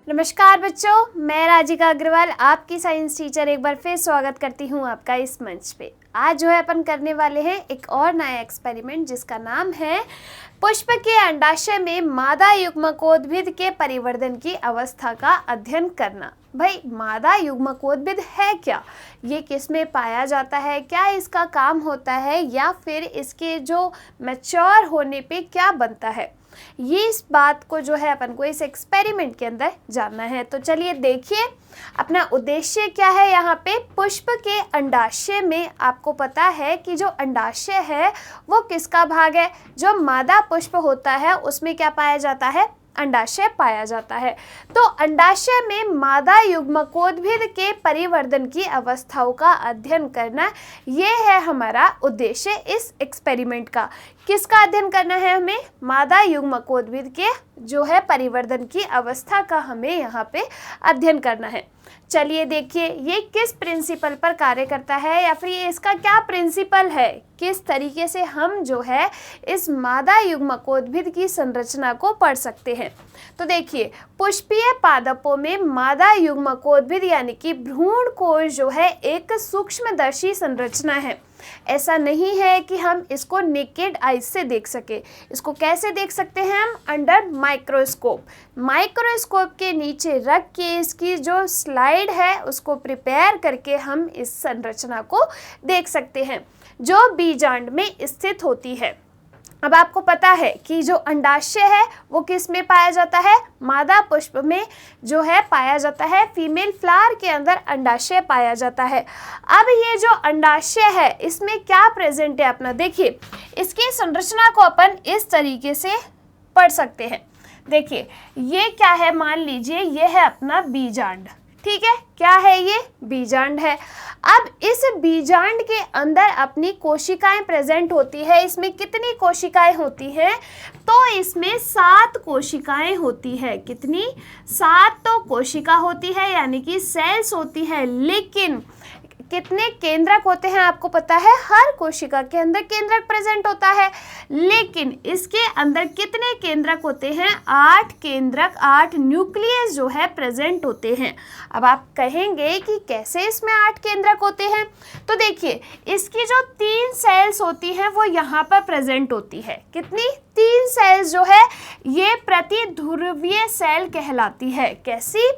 नमस्कार बच्चों, मैं राजिका अग्रवाल आपकी साइंस टीचर एक बार फिर स्वागत करती हूँ आपका इस मंच पे। आज जो है अपन करने वाले हैं एक और नया एक्सपेरिमेंट जिसका नाम है पुष्प के अंडाशय में मादा युग्मकोद्भिद के परिवर्धन की अवस्था का अध्ययन करना। भाई मादा युग्मकोद्भिद है क्या, ये किस में पाया जाता है, क्या इसका काम होता है या फिर इसके जो मैच्योर होने पे क्या बनता है, ये इस बात को जो है अपन को इस एक्सपेरिमेंट के अंदर जानना है। तो चलिए देखिए अपना उद्देश्य क्या है। यहाँ पे पुष्प के अंडाशय में आपको पता है कि जो अंडाशय है वो किसका भाग है, जो मादा पुष्प होता है उसमें क्या पाया जाता है, अंडाशय पाया जाता है। तो अंडाशय में मादा युग्मकोद्भिद के परिवर्धन की अवस्थाओं का अध्ययन करना, ये है हमारा उद्देश्य इस एक्सपेरिमेंट का। किसका अध्ययन करना है हमें, मादा युग्मकोद्भिद के जो है परिवर्धन की अवस्था का हमें यहाँ पे अध्ययन करना है। चलिए देखिए ये किस प्रिंसिपल पर कार्य करता है या फिर ये इसका क्या प्रिंसिपल है, किस तरीके से हम जो है इस मादा युग्मकोद्भिद की संरचना को पढ़ सकते हैं। तो देखिए पुष्पीय पादपों में मादा युग्मकोद्भिद यानी कि भ्रूण कोश जो है एक सूक्ष्मदर्शी संरचना है। ऐसा नहीं है कि हम इसको नेकेड आइज से देख सके। इसको कैसे देख सकते हैं हम, अंडर माइक्रोस्कोप। माइक्रोस्कोप के नीचे रख के इसकी जो स्लाइड है उसको प्रिपेयर करके हम इस संरचना को देख सकते हैं जो बीजांड में स्थित होती है। अब आपको पता है कि जो अंडाशय है वो किस में पाया जाता है, मादा पुष्प में जो है पाया जाता है, फीमेल फ्लावर के अंदर अंडाशय पाया जाता है। अब ये जो अंडाशय है इसमें क्या प्रेजेंट है अपना, देखिए इसकी संरचना को अपन इस तरीके से पढ़ सकते हैं। देखिए ये क्या है, मान लीजिए ये है अपना बीजांड, ठीक है, क्या है ये, बीजांड है। अब इस बीजांड के अंदर अपनी कोशिकाएं प्रेजेंट होती है। इसमें कितनी कोशिकाएं होती हैं, तो इसमें 7 कोशिकाएं होती है। कितनी, 7 तो कोशिका होती है यानी कि सेल्स होती है। लेकिन कितने केंद्रक होते हैं आपको पता है, हर कोशिका के अंदर केंद्रक प्रेजेंट होता है। लेकिन इसके अंदर कितने केंद्रक होते हैं, 8 केंद्रक, 8 न्यूक्लियस जो है प्रेजेंट होते हैं। अब आप कहेंगे कि कैसे इसमें 8 केंद्रक होते हैं, तो देखिए इसकी जो 3 सेल्स होती हैं वो यहाँ पर प्रेजेंट होती है। कितनी, 3 सेल्स जो है ये प्रतिध्रुवीय सेल कहलाती है। कैसी,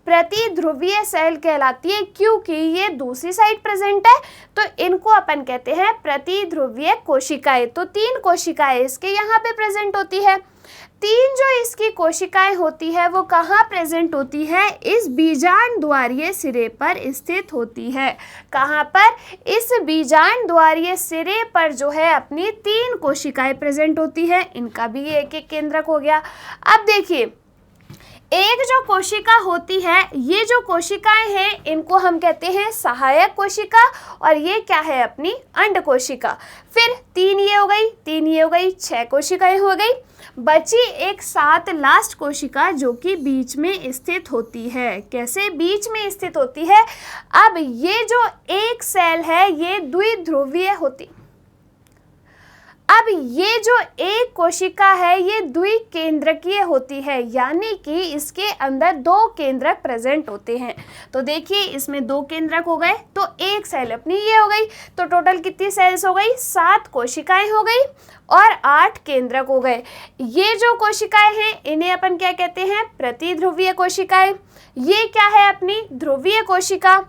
प्रतिध्रुवीय सेल कहलाती है, क्योंकि ये दूसरी साइड प्रेजेंट है तो इनको अपन कहते हैं प्रतिध्रुवीय कोशिकाएं। तो 3 कोशिकाएं इसके यहाँ पे प्रेजेंट होती है। 3 जो इसकी कोशिकाएं होती है वो कहाँ प्रेजेंट होती है, इस बीजांड द्वारीय सिरे पर स्थित होती है। कहाँ पर, इस बीजांड द्वारीय सिरे पर जो है अपनी 3 कोशिकाएं प्रेजेंट होती है। इनका भी एक एक केंद्रक हो गया। अब देखिए एक जो कोशिका होती है, ये जो कोशिकाएं हैं इनको हम कहते हैं सहायक कोशिका, और ये क्या है अपनी अंड कोशिका। फिर 3 ये हो गई, 3 ये हो गई, 6 कोशिकाएं हो गई। बची एक 7 लास्ट कोशिका जो कि बीच में स्थित होती है। कैसे बीच में स्थित होती है, अब ये जो एक सेल है ये द्विध्रुवीय होती, अब ये जो एक कोशिका है ये द्विकेंद्रकीय होती है, यानी कि इसके अंदर 2 केंद्रक प्रेजेंट होते हैं। तो देखिए इसमें 2 केंद्रक हो गए तो एक सेल अपनी ये हो गई, तो टोटल कितनी सेल्स हो गई, 7 कोशिकाएं हो गई और 8 केंद्रक हो गए। ये जो कोशिकाएं हैं इन्हें अपन क्या कहते हैं, प्रतिध्रुवीय कोशिकाएं। ये क्या है अपनी ध्रुवीय कोशिका,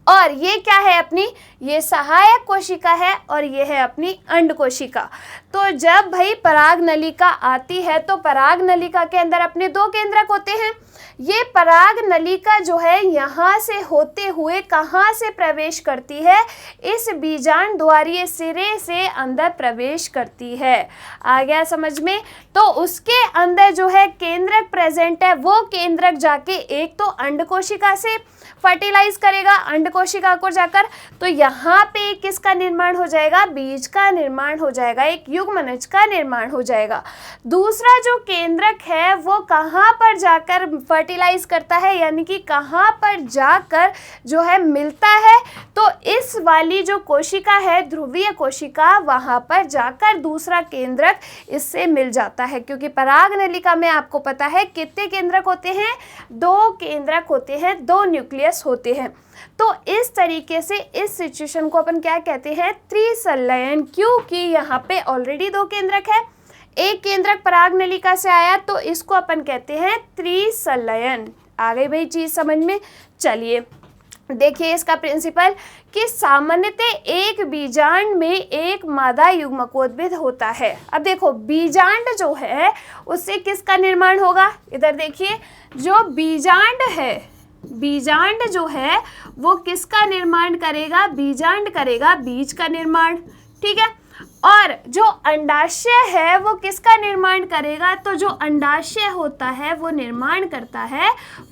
और ये क्या है अपनी, ये सहायक कोशिका है, और ये है अपनी अंड कोशिका। तो जब भाई पराग नलिका आती है तो पराग नलिका के अंदर अपने 2 केंद्रक होते हैं। ये पराग नलिका जो है यहाँ से होते हुए कहाँ से प्रवेश करती है, इस बीजांड द्वारीय सिरे से अंदर प्रवेश करती है। आ गया समझ में। तो उसके अंदर जो है केंद्रक प्रेजेंट है, वो केंद्रक जाके एक तो अंड कोशिका से फर्टिलाइज करेगा अंड कोशिका को जाकर, तो यहाँ पे किसका निर्माण हो जाएगा, बीज का निर्माण हो जाएगा, एक युग्मनज का निर्माण हो जाएगा। दूसरा जो केंद्रक है वो कहाँ पर जाकर फर्टिलाइज करता है, यानी कि कहाँ पर जाकर जो है मिलता है, तो इस वाली जो कोशिका है ध्रुवीय कोशिका, वहाँ पर जाकर दूसरा केंद्रक इससे मिल जाता है। क्योंकि परागनलिका में आपको पता है कितने केंद्रक होते हैं, 2 केंद्रक होते हैं, 2 न्यूक्लियस होते हैं। तो इस तरीके से इस सिचुएशन को अपन क्या कहते हैं, त्रिसंलयन, क्योंकि यहाँ पे ऑलरेडी 2 केंद्रक है, एक केंद्रक परागनलिका से आया, तो इसको अपन कहते हैं त्रिसंलयन। आ गई भाई चीज समझ में। चलिए देखिए इसका प्रिंसिपल कि सामान्यतः एक बीजांड में एक मादा युग्मकोद्भिद होता है। अब देखो बीजांड जो है उससे किसका निर्माण होगा, इधर देखिए, जो बीजांड है, बीजांड जो है वो किसका निर्माण करेगा, बीजांड करेगा बीज का निर्माण, ठीक है। और जो अंडाशय है वो किसका निर्माण करेगा, तो जो अंडाशय होता है वो निर्माण करता है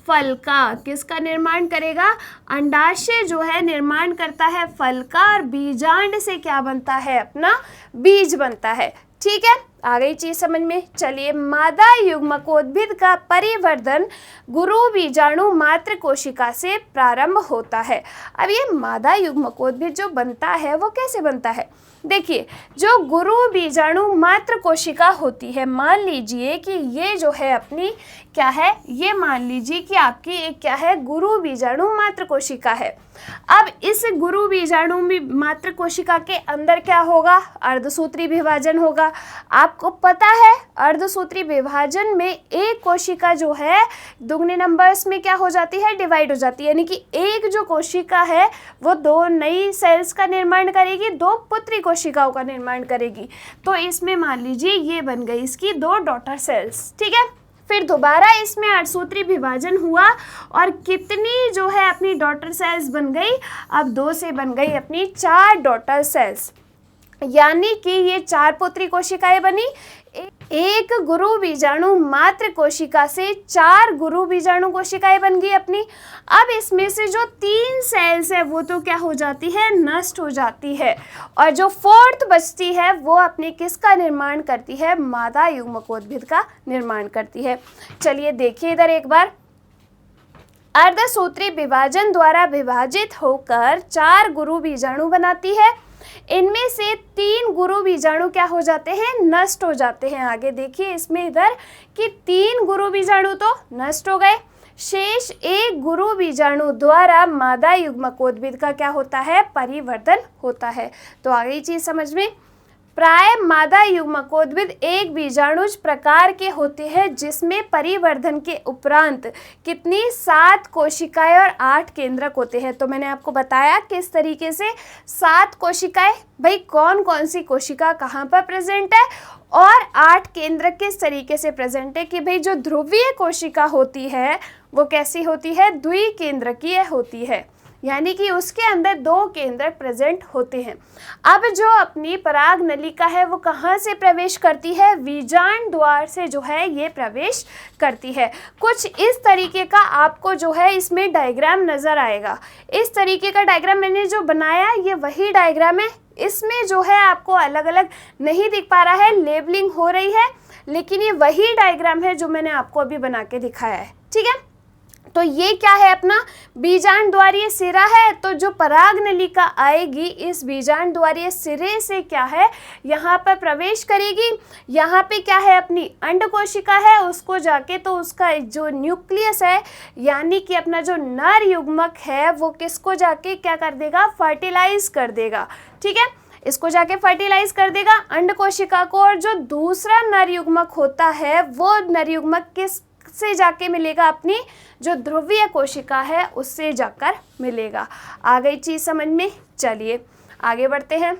फल का। किसका निर्माण करेगा, अंडाशय जो है निर्माण करता है फल का, और बीजांड से क्या बनता है, अपना बीज बनता है, ठीक है। आ गई चीज समझ में। चलिए मादा युग्मकोद्भिद का परिवर्धन गुरु बीजाणु मात्र कोशिका से प्रारंभ होता है। अब ये मादा युग्मकोद्भिद जो बनता है वो कैसे बनता है, देखिए जो गुरु बीजाणु मात्र कोशिका होती है, मान लीजिए कि ये जो है अपनी क्या है, ये मान लीजिए कि आपकी एक क्या है, गुरु बीजाणु मात्र कोशिका है। अब इस गुरु बीजाणु मात्र कोशिका के अंदर क्या होगा, अर्धसूत्री विभाजन होगा। आपको पता है अर्धसूत्री विभाजन में एक कोशिका जो है दुगने नंबर्स में क्या हो जाती है, डिवाइड हो जाती है, यानी कि एक जो कोशिका है वो 2 नई सेल्स का निर्माण करेगी, 2 पुत्री कोशिकाओं का निर्माण करेगी। तो इसमें मान लीजिए ये बन गई इसकी 2 डॉटर सेल्स, ठीक है। फिर दोबारा इसमें अर्धसूत्री विभाजन हुआ और कितनी जो है अपनी डॉटर सेल्स बन गई, अब 2 से बन गई अपनी 4 डॉटर सेल्स, यानी कि ये 4 पुत्री कोशिकाएं बनी। एक गुरु बीजाणु मात्र कोशिका से 4 गुरु बीजाणु कोशिकाएं बन गई अपनी। अब इसमें से जो 3 सेल्स है वो तो क्या हो जाती है, नष्ट हो जाती है, और जो 4th बचती है वो अपने किसका निर्माण करती है, मादा युग्मकोद्भिद का निर्माण करती है। चलिए देखिए इधर एक बार, अर्धसूत्री विभाजन द्वारा विभाजित होकर 4 गुरु बीजाणु बनाती है। इनमें से 3 गुरु बीजाणु क्या हो जाते हैं, नष्ट हो जाते हैं। आगे देखिए इसमें इधर कि 3 गुरु बीजाणु तो नष्ट हो गए, शेष एक गुरु बीजाणु द्वारा मादा युग्मकोद्भिद का क्या होता है, परिवर्धन होता है। तो आगे चीज समझ में। प्राय मादा युग्मकोद्भिद एक बीजाणुज प्रकार के होते हैं जिसमें परिवर्धन के उपरांत कितनी 7 कोशिकाएं और 8 केंद्रक होते हैं। तो मैंने आपको बताया किस तरीके से 7 कोशिकाएं, भाई कौन कौन सी कोशिका कहाँ पर प्रेजेंट है, और 8 केंद्रक किस तरीके से प्रेजेंट है कि भाई जो ध्रुवीय कोशिका होती है वो कैसी होती है, द्विकेंद्रकीय होती है, यानी कि उसके अंदर 2 केंद्रक प्रेजेंट होते हैं। अब जो अपनी पराग नलिका है वो कहाँ से प्रवेश करती है, बीजांड द्वार से जो है ये प्रवेश करती है। कुछ इस तरीके का आपको जो है इसमें डायग्राम नज़र आएगा। इस तरीके का डायग्राम मैंने जो बनाया ये वही डायग्राम है। इसमें जो है आपको अलग अलग नहीं दिख पा रहा है, लेबलिंग हो रही है, लेकिन ये वही डायग्राम है जो मैंने आपको अभी बना के दिखाया है, ठीक है। तो ये क्या है, अपना बीजांड द्वारीय सिरा है। तो जो पराग नलिका आएगी इस बीजांड द्वारीय सिरे से क्या है, यहाँ पर प्रवेश करेगी। यहाँ पे क्या है, अपनी अंड कोशिका है, उसको जाके तो उसका जो न्यूक्लियस है यानी कि अपना जो नर युग्मक है वो किसको जाके क्या कर देगा, फर्टिलाइज कर देगा, ठीक है। इसको जाके फर्टिलाइज कर देगा अंड कोशिका को, और जो दूसरा नर युग्मक होता है वो नर युग्मक किस से जाके मिलेगा, अपनी जो ध्रुवीय कोशिका है उससे जाकर मिलेगा। आ गई चीज समझ में। चलिए आगे बढ़ते हैं।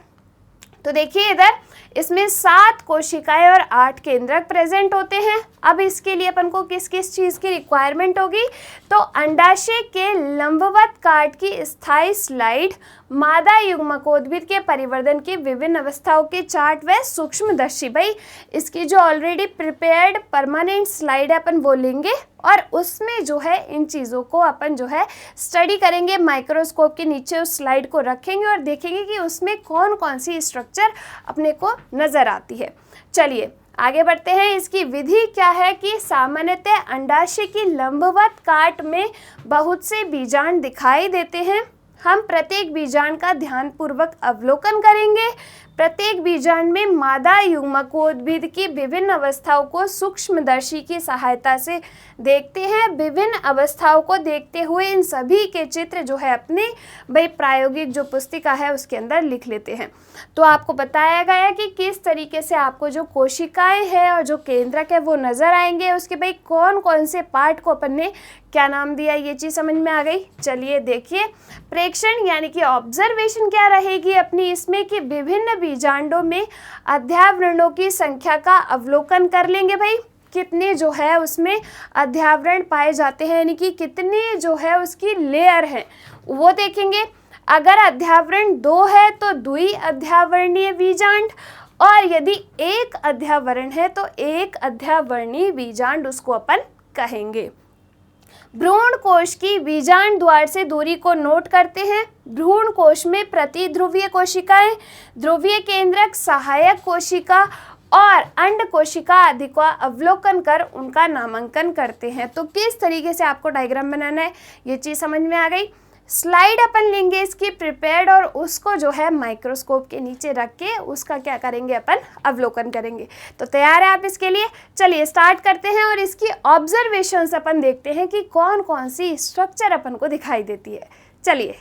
तो देखिए इधर इसमें 7 कोशिकाएं और 8 केंद्रक प्रेजेंट होते हैं। अब इसके लिए अपन को किस किस चीज़ की रिक्वायरमेंट होगी, तो अंडाशय के लंबवत काट की स्थायी स्लाइड, मादा युग्मकोद्भिद के परिवर्धन की विभिन्न अवस्थाओं के चार्ट व सूक्ष्मदर्शी। भाई इसकी जो ऑलरेडी प्रिपेयर्ड परमानेंट स्लाइड है अपन वो लेंगे और उसमें जो है इन चीज़ों को अपन जो है स्टडी करेंगे, माइक्रोस्कोप के नीचे उस स्लाइड को रखेंगे और देखेंगे कि उसमें कौन कौन सी स्ट्रक्चर अपने को नज़र आती है। चलिए आगे बढ़ते हैं। इसकी विधि क्या है कि सामान्यतः अंडाशय की लंबवत काट में बहुत से बीजांड दिखाई देते हैं। हम प्रत्येक बीजांड का ध्यानपूर्वक अवलोकन करेंगे। प्रत्येक बीजांड में मादा युग्मकोद्भिद की विभिन्न अवस्थाओं को सूक्ष्मदर्शी की सहायता से देखते हैं। विभिन्न अवस्थाओं को देखते हुए इन सभी के चित्र जो है अपने भाई प्रायोगिक जो पुस्तिका है उसके अंदर लिख लेते हैं। तो आपको बताया गया है कि किस तरीके से आपको जो कोशिकाएं हैं और जो केंद्रक है वो नज़र आएंगे। उसके भाई कौन कौन से पार्ट को अपन ने क्या नाम दिया, ये चीज़ समझ में आ गई। चलिए देखिए, प्रेक्षण यानी कि ऑब्जर्वेशन क्या रहेगी अपनी इसमें कि विभिन्न बीजांडों में अध्यावरणों की संख्या का अवलोकन कर लेंगे। भाई कितने जो है उसमें अध्यावरण पाए जाते हैं, यानी कि कितने जो है उसकी लेयर हैं वो देखेंगे। अगर अध्यावरण 2 है तो द्वि अध्यावरणीय बीजांड, और यदि एक अध्यावरण है तो एक अध्यावरणीय बीजांड उसको अपन कहेंगे। भ्रूण कोश की बीजांड द्वार से दूरी को नोट करते हैं। भ्रूण कोश में प्रतिध्रुवीय कोशिकाएं, ध्रुवीय केंद्रक, सहायक कोशिका और अंड कोशिका आदि का अवलोकन कर उनका नामांकन करते हैं। तो किस तरीके से आपको डायग्राम बनाना है ये चीज़ समझ में आ गई। स्लाइड अपन लेंगे इसकी प्रिपेयर्ड और उसको जो है माइक्रोस्कोप के नीचे रख के उसका क्या करेंगे अपन अवलोकन करेंगे। तो तैयार है आप इसके लिए? चलिए स्टार्ट करते हैं और इसकी ऑब्जर्वेशंस अपन देखते हैं कि कौन कौन सी स्ट्रक्चर अपन को दिखाई देती है। चलिए